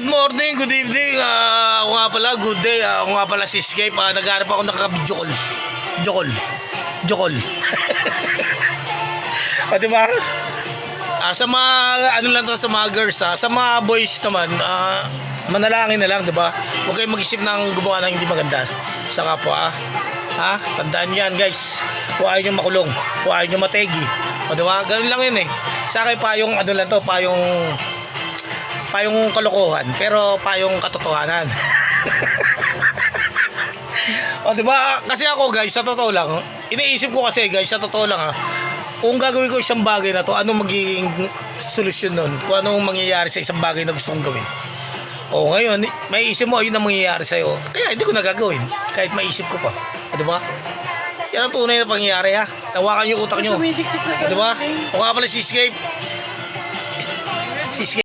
good morning, good evening. Ako nga pala, good day. Ako nga pala si Escape. Naghanap ako ng ka-video call. Video call. O diba? Sa mga, ano lang to, sa mga girls sa mga boys naman, manalangin na lang, diba? Huwag kayong mag-isip ng gumawa ng hindi maganda sa kapwa, tandaan yan, guys. Huwag ayaw nyo makulong, huwag ayaw nyo mategi. O diba? Ganun lang yun eh. Sa akin pa yung, ano lang to, pa yung kalokohan, pero pa yung katotohanan. O diba? Kasi ako, guys, sa totoo lang, iniisip ko kasi, guys, sa totoo lang kung gagawin ko isang bagay na to, anong magiging solusyon nun? Kung anong mangyayari sa isang bagay na gusto kong gawin? O ngayon, may isip mo, ayun ang mangyayari sa'yo. Kaya hindi ko nagagawin, kahit maisip ko pa. O diba? Yan ang tunay na pangyayari Tawakan yung utak nyo. O diba? O nga pala si Escape.